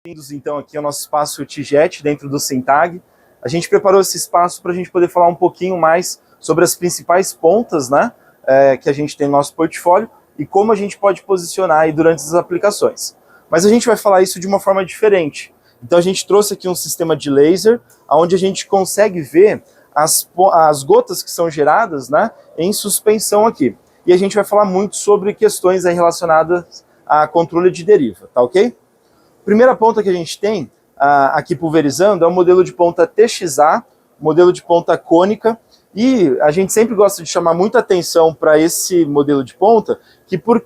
Bem-vindos então aqui ao nosso espaço TJet dentro do Syntag. A gente preparou esse espaço para a gente poder falar um pouquinho mais sobre as principais pontas, né, que a gente tem no nosso portfólio e como a gente pode posicionar aí durante as aplicações. Mas a gente vai falar isso de uma forma diferente. Então a gente trouxe aqui um sistema de laser, onde a gente consegue ver as gotas que são geradas, né, em suspensão aqui. E a gente vai falar muito sobre questões aí relacionadas a controle de deriva, tá ok? Primeira ponta que a gente tem aqui pulverizando é o modelo de ponta TXA, modelo de ponta cônica, e a gente sempre gosta de chamar muita atenção para esse modelo de ponta, que por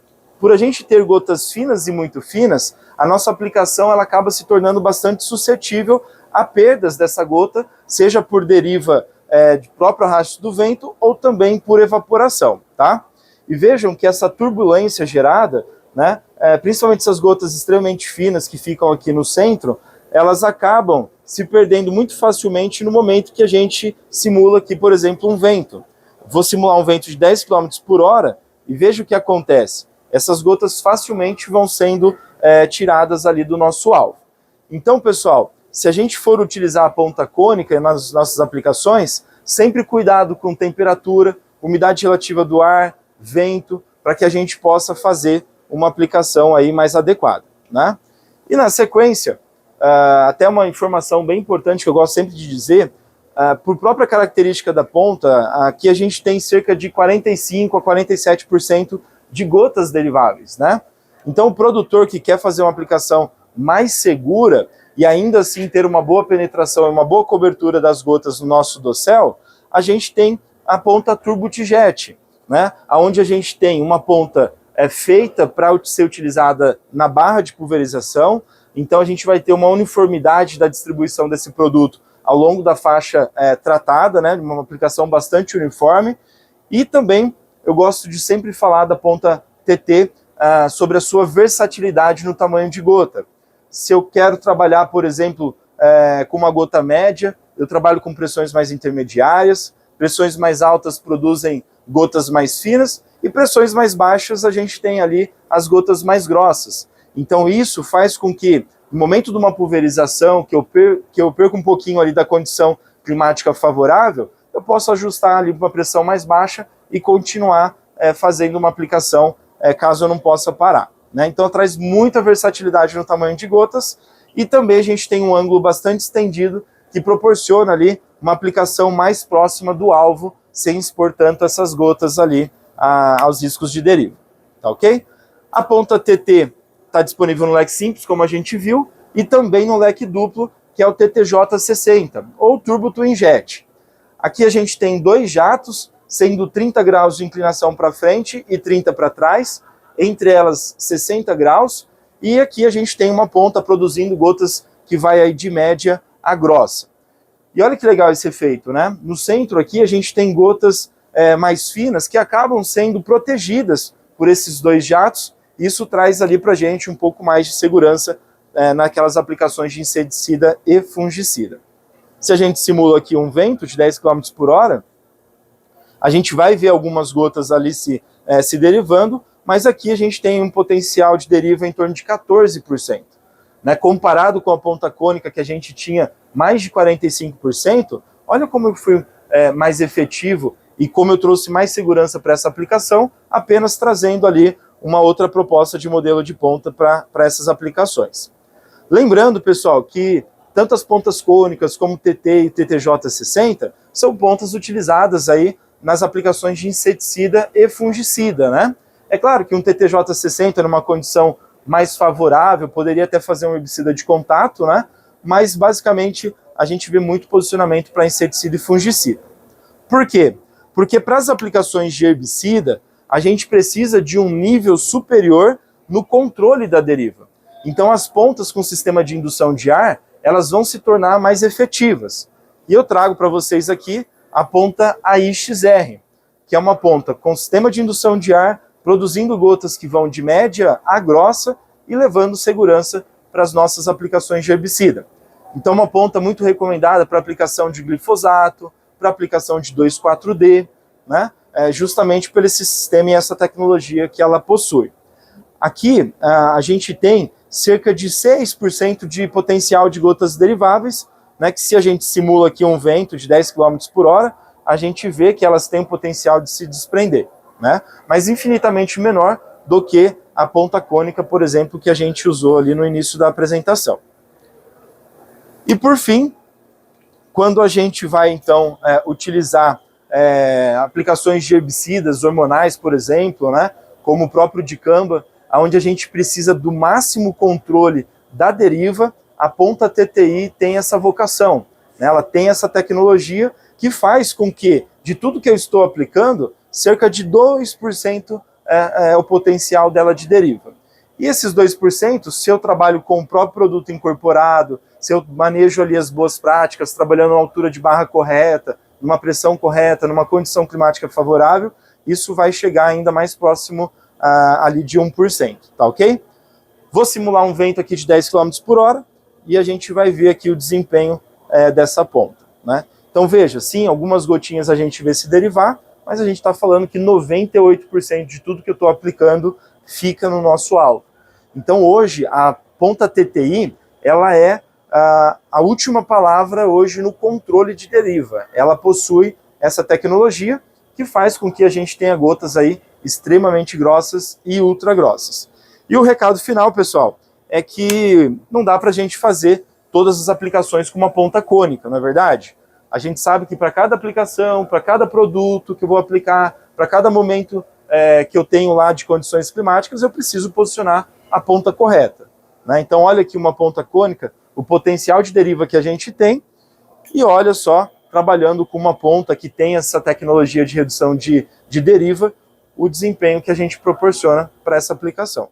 a gente ter gotas finas e muito finas, a nossa aplicação ela acaba se tornando bastante suscetível a perdas dessa gota, seja por deriva de próprio arrasto do vento ou também por evaporação, tá? E vejam que essa turbulência gerada, né, principalmente essas gotas extremamente finas que ficam aqui no centro, elas acabam se perdendo muito facilmente no momento que a gente simula aqui, por exemplo, um vento. Vou simular um vento de 10 km por hora e veja o que acontece. Essas gotas facilmente vão sendo tiradas ali do nosso alvo. Então, pessoal, se a gente for utilizar a ponta cônica nas nossas aplicações, sempre cuidado com temperatura, umidade relativa do ar, vento, para que a gente possa fazer uma aplicação aí mais adequada, né? E na sequência, até uma informação bem importante que eu gosto sempre de dizer, por própria característica da ponta, aqui a gente tem cerca de 45% a 47% de gotas deriváveis, né? Então o produtor que quer fazer uma aplicação mais segura e ainda assim ter uma boa penetração e uma boa cobertura das gotas no nosso dossel, a gente tem a ponta Turbo TJet, né? Onde a gente tem uma ponta feita para ser utilizada na barra de pulverização, então a gente vai ter uma uniformidade da distribuição desse produto ao longo da faixa tratada, né? Uma aplicação bastante uniforme. E também eu gosto de sempre falar da ponta TT sobre a sua versatilidade no tamanho de gota. Se eu quero trabalhar, por exemplo, com uma gota média, eu trabalho com pressões mais intermediárias, pressões mais altas produzem gotas mais finas, e pressões mais baixas a gente tem ali as gotas mais grossas. Então isso faz com que, no momento de uma pulverização, que eu perco um pouquinho ali da condição climática favorável, eu posso ajustar ali para uma pressão mais baixa e continuar fazendo uma aplicação caso eu não possa parar, né? Então traz muita versatilidade no tamanho de gotas e também a gente tem um ângulo bastante estendido que proporciona ali uma aplicação mais próxima do alvo, sem expor tanto essas gotas ali aos riscos de deriva, tá ok? A ponta TT está disponível no leque simples, como a gente viu, e também no leque duplo, que é o TTJ60, ou Turbo Twin Jet. Aqui a gente tem dois jatos, sendo 30 graus de inclinação para frente e 30 para trás, entre elas 60 graus, e aqui a gente tem uma ponta produzindo gotas que vai aí de média a grossa. E olha que legal esse efeito, né? No centro aqui a gente tem gotas mais finas que acabam sendo protegidas por esses dois jatos. Isso traz ali para a gente um pouco mais de segurança naquelas aplicações de inseticida e fungicida. Se a gente simula aqui um vento de 10 km por hora, a gente vai ver algumas gotas ali se derivando, mas aqui a gente tem um potencial de deriva em torno de 14%. Né? Comparado com a ponta cônica que a gente tinha mais de 45%, olha como eu fui mais efetivo e como eu trouxe mais segurança para essa aplicação, apenas trazendo ali uma outra proposta de modelo de ponta para essas aplicações. Lembrando, pessoal, que tanto as pontas cônicas como TT e TTJ60 são pontas utilizadas aí nas aplicações de inseticida e fungicida, né? É claro que um TTJ60 numa condição mais favorável poderia até fazer um herbicida de contato, né? Mas basicamente a gente vê muito posicionamento para inseticida e fungicida. Por quê? Porque para as aplicações de herbicida, a gente precisa de um nível superior no controle da deriva. Então as pontas com sistema de indução de ar, elas vão se tornar mais efetivas. E eu trago para vocês aqui a ponta AIXR, que é uma ponta com sistema de indução de ar, produzindo gotas que vão de média a grossa e levando segurança para as nossas aplicações de herbicida. Então uma ponta muito recomendada para aplicação de glifosato, para aplicação de 2,4-D, né? Justamente por esse sistema e essa tecnologia que ela possui. Aqui a gente tem cerca de 6% de potencial de gotas deriváveis, né, que se a gente simula aqui um vento de 10 km por hora, a gente vê que elas têm o potencial de se desprender, né, mas infinitamente menor do que a ponta cônica, por exemplo, que a gente usou ali no início da apresentação. E por fim, quando a gente vai então utilizar aplicações de herbicidas hormonais, por exemplo, né, como o próprio dicamba, onde a gente precisa do máximo controle da deriva, a ponta TTI tem essa vocação, né? Ela tem essa tecnologia que faz com que, de tudo que eu estou aplicando, cerca de 2% é o potencial dela de deriva. E esses 2%, se eu trabalho com o próprio produto incorporado, se eu manejo ali as boas práticas, trabalhando na altura de barra correta, numa pressão correta, numa condição climática favorável, isso vai chegar ainda mais próximo ali de 1%, tá ok? Vou simular um vento aqui de 10 km por hora e a gente vai ver aqui o desempenho dessa ponta, né? Então veja, sim, algumas gotinhas a gente vê se derivar, mas a gente está falando que 98% de tudo que eu estou aplicando fica no nosso alvo. Então hoje a ponta TTI, ela é a última palavra hoje no controle de deriva. Ela possui essa tecnologia que faz com que a gente tenha gotas aí extremamente grossas e ultra grossas. E o recado final, pessoal, é que não dá para a gente fazer todas as aplicações com uma ponta cônica, não é verdade? A gente sabe que para cada aplicação, para cada produto que eu vou aplicar, para cada momento que eu tenho lá de condições climáticas, eu preciso posicionar a ponta correta, né? Então olha aqui uma ponta cônica, o potencial de deriva que a gente tem, e olha só, trabalhando com uma ponta que tem essa tecnologia de redução de deriva, o desempenho que a gente proporciona para essa aplicação.